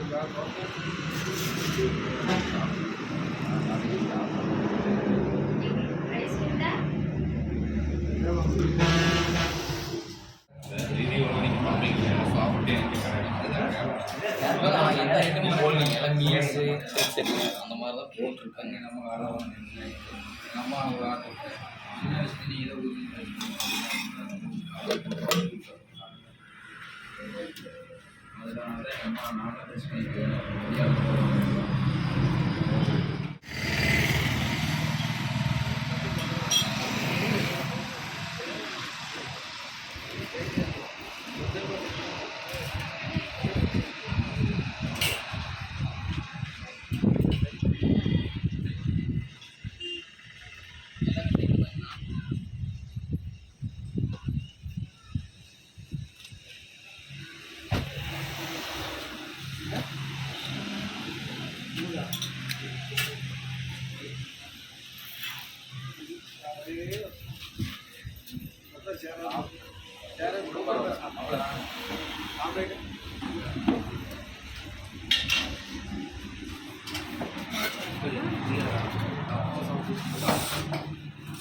எந்த ஐட்டமும் போடலீங்க, எல்லாம் மீல்ஸு சரி அந்த மாதிரி தான் போட்டிருக்காங்க. நம்ம அம்மா சின்ன வயசுல நீங்கள் அதனால தான் அம்மா நானும் டெஸ்ட் பண்ணிக்கிறேன்.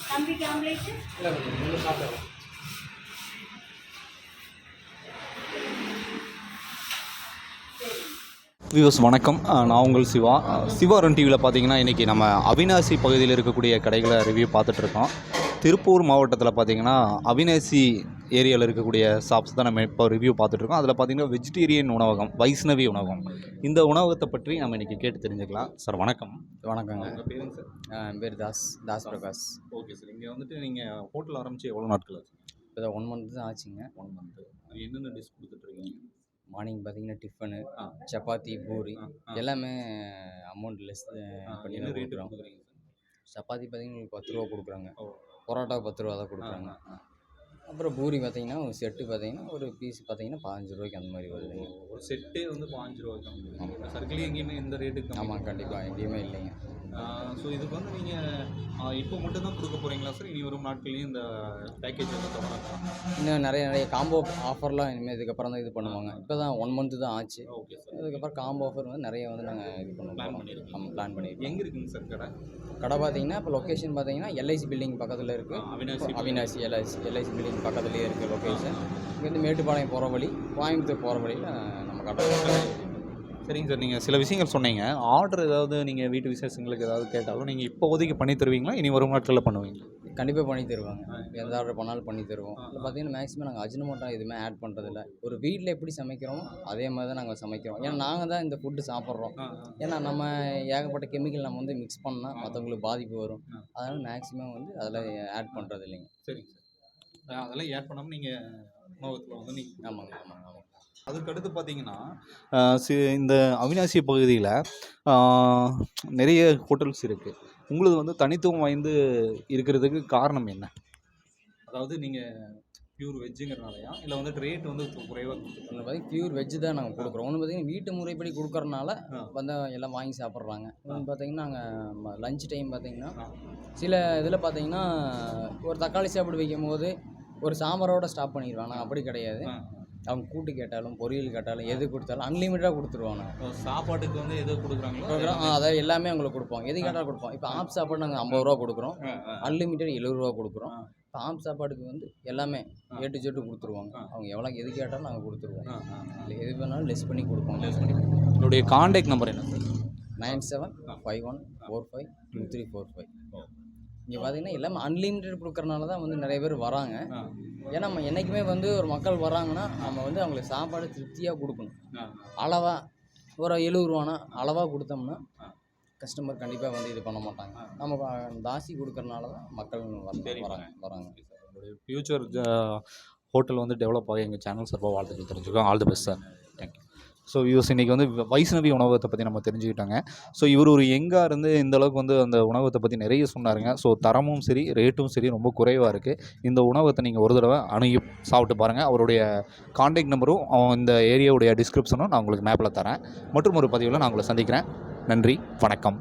தம்பிக்கு ஆம்லேட் வியூவர்ஸ் வணக்கம், நான் உங்கள் சிவா ரன் டிவியில் பார்த்தீங்கன்னா இன்றைக்கி நம்ம அவினாசி பகுதியில் இருக்கக்கூடிய கடைகளை ரிவ்யூ பார்த்துட்ருக்கோம். திருப்பூர் மாவட்டத்தில் பார்த்தீங்கன்னா அவினாசி ஏரியாவில் இருக்கக்கூடிய ஷாப்ஸ் தான் நம்ம இப்போ ரிவ்யூ பார்த்துட்ருக்கோம். அதில் பார்த்தீங்கன்னா வெஜிடேரியன் உணவகம், வைஷ்ணவி உணவகம், இந்த உணவகத்தை பற்றி நம்ம இன்றைக்கி கேட்டு தெரிஞ்சுக்கலாம். சார் வணக்கம். வணக்கங்க. உங்கள் பேருங்க சார்? என் பேர் தாஸ் பிரகாஷ். Okay sir. இங்கே வந்துட்டு நீங்கள் ஹோட்டல் ஆரம்பித்து எவ்வளோ நாட்கள் ஆச்சு? இப்போ 1 மந்த் தான் ஆச்சுங்க. 1 மந்த்து. என்னென்ன டிஷ் கொடுத்துட்ருக்கீங்க? மார்னிங் பார்த்தீங்கன்னா டிஃபனு, சப்பாத்தி, பூரி எல்லாமே அமௌண்ட் லெஸ் பண்ணி தான் கொடுக்குறோம். சப்பாத்தி பார்த்தீங்கன்னா உங்களுக்கு 10 ரூபா கொடுக்குறாங்க, பரோட்டா 10 ரூபா தான் கொடுக்குறாங்க. அப்புறம் பூரி பார்த்தீங்கன்னா ஒரு செட்டு பார்த்தீங்கன்னா ஒரு பீஸ் பார்த்தீங்கன்னா 15 ரூபாய்க்கு அந்த மாதிரி வருதுங்க. ஒரு செட்டே வந்து 15 ரூபாய்க்கு. ஆமாம், சர்க்கிள் எங்கேயுமே இந்த ரேட்டுக்கு? ஆமாம், கண்டிப்பாக எங்கேயுமே இல்லைங்க. ஸோ இதுக்கு வந்து நீங்கள் இப்போ மட்டும் தான் கொடுக்க போகிறீங்களா சார்? இனி வரும் நாட்கள்லேயும் இந்த பேக்கேஜ் வந்து தொடங்கலாம்? இன்னும் நிறைய காம்போ ஆஃபர்லாம் இனிமேல் இதுக்கப்புறம் தான் இது பண்ணுவாங்க. இப்போ தான் 1 மந்த்து தான் ஆச்சு. Okay sir. அதுக்கப்புறம் காம்போ ஆஃபர் வந்து நிறைய வந்து நாங்கள் இது பண்ணுவோம், பிளான் பண்ணியிருக்கோம். நம்ம பிளான் பண்ணியிருக்கோம். எங்கே இருக்குங்க சார் கடை பார்த்தீங்கன்னா இப்போ லொக்கேஷன் பார்த்தீங்கன்னா எல்ஐசி பில்டிங் பக்கத்தில் இருக்குது. அவினாசி எல்ஐசி பில்டிங் பக்கத்துலேயே இருக்குது லொக்கேஷன். இங்கேருந்து மேட்டுப்பாளையம் போகிற வழி, கோயம்புத்தூர் போகிற வழியில் நம்ம கடை. சரிங்க சார். நீங்கள் சில விஷயங்கள் சொன்னீங்க. ஆர்டர் ஏதாவது நீங்கள் வீட்டு விசேஷங்களுக்கு ஏதாவது கேட்டாலும் நீங்கள் இப்போதைக்கு பண்ணி தருவீங்களா, இனி வரும் நாட்களில் பண்ணுவீங்களா? கண்டிப்பாக பண்ணி தருவாங்க. எந்த ஆர்டர் பண்ணாலும் பண்ணி தருவோம். இதில் பார்த்தீங்கன்னா மேக்ஸிமம் நாங்கள் அஜினமோட்டோ எதுவுமே ஆட் பண்ணுறதில்ல. ஒரு வீட்டில் எப்படி சமைக்கிறோமோ அதே மாதிரி தான் நாங்கள் சமைக்கிறோம். ஏன்னா நாங்கள் தான் இந்த ஃபுட்டு சாப்பிட்றோம். ஏன்னா நம்ம ஏகப்பட்ட கெமிக்கல் நம்ம வந்து மிக்ஸ் பண்ணால் மற்றவங்களுக்கு பாதிப்பு வரும். அதனால் மேக்ஸிமம் வந்து அதில் ஆட் பண்ணுறது இல்லைங்க. சரிங்க சார். அதெல்லாம் ஆட் பண்ணாமல் நீங்கள் உணவகத்தில் வந்து நீங்கள்? ஆமாங்க ஆமாங்க ஆமாங்க. அதுக்கடுத்து பார்த்தீங்கன்னா இந்த அவினாசி பகுதியில் நிறைய ஹோட்டல்ஸ் இருக்குது. உங்களது வந்து தனித்துவம் வாய்ந்து இருக்கிறதுக்கு காரணம் என்ன? அதாவது நீங்கள் பியூர் வெஜ்ஜுங்கிறனாலையா, இல்லை வந்துட்டு ரேட் வந்து குறைவாக கொடுக்குறோம்? பார்த்தீங்கன்னா பியூர் வெஜ்ஜு தான் நாங்கள் கொடுக்குறோம். ஒன்று பார்த்தீங்கன்னா வீட்டு முறைப்படி கொடுக்குறனால வந்து எல்லாம் வாங்கி சாப்பிட்றாங்க. இன்னொன்று பார்த்தீங்கன்னா நாங்கள் லஞ்ச் டைம் பார்த்தீங்கன்னா சில இதில் பார்த்தீங்கன்னா ஒரு தக்காளி சாப்பிடு வைக்கும் போது ஒரு சாம்பாரோடு ஸ்டாப் பண்ணிடுவாங்க. நாங்கள் அப்படி கிடையாது. அவங்க கூட்டு கேட்டாலும் பொரியல் கேட்டாலும் எது கொடுத்தாலும் அன்லிமிட்டடாக கொடுத்துருவாங்க. சாப்பாட்டுக்கு வந்து எது கொடுக்குறாங்களோ அதாவது எல்லாமே அவங்களுக்கு கொடுப்போம். எது கேட்டாலும் கொடுப்போம். இப்போ ஆப் சாப்பாடு நாங்கள் 50 ரூபா கொடுக்குறோம், அன்லிமிட்டட் 70 ரூபா கொடுக்குறோம். இப்போ ஆப் சாப்பாடுக்கு வந்து எல்லாமே A to Z கொடுத்துருவாங்க. அவங்க எவ்வளோ எது கேட்டாலும் நாங்கள் கொடுத்துருவோம். இல்லை எது வேணாலும் லெஸ் பண்ணி கொடுப்போம். என்னுடைய கான்டாக்ட் நம்பர் என்ன சார்? 9751452345. இங்கே பார்த்தீங்கன்னா எல்லாமே அன்லிமிட்டட் கொடுக்குறனால தான் வந்து நிறைய பேர் வராங்க. ஏன்னா நம்ம என்றைக்குமே வந்து ஒரு மக்கள் வராங்கன்னா நம்ம வந்து அவங்களுக்கு சாப்பாடு திருப்தியாக கொடுக்கணும். அளவாக ஒரு 70 ரூபானா அளவாக கொடுத்தோம்னா கஸ்டமர் கண்டிப்பாக வந்து இது பண்ண மாட்டாங்க. நம்ம தாசி கொடுக்குறனால தான் மக்கள் வராங்க. ஃப்யூச்சர் ஹோட்டல் வந்து டெவலப் ஆகி எங்கள் சேனல் சார்பாக வாழ்த்துக்கள் தெரிஞ்சுக்கோம். All the best sir. Thank you. So views இன்றைக்கி வந்து வைஷ்ணவி உணவகத்தை பற்றி நம்ம தெரிஞ்சுக்கிட்டாங்க. ஸோ இவர் ஒரு யங்காக இருந்து இந்தளவுக்கு வந்து அந்த உணவகத்தை பற்றி நிறைய சொன்னாருங்க. ஸோ தரமும் சரி ரேட்டும் சரி ரொம்ப குறைவாக இருக்குது. இந்த உணவகத்தை நீங்கள் ஒரு தடவை அணுகி சாப்பிட்டு பாருங்கள். அவருடைய கான்டாக்ட் நம்பரும் இந்த ஏரியாவுடைய டிஸ்கிரிப்ஷனும் நான் உங்களுக்கு மேப்பில் தரேன். மற்றும் ஒரு பதிவில் நான் உங்களை சந்திக்கிறேன். நன்றி, வணக்கம்.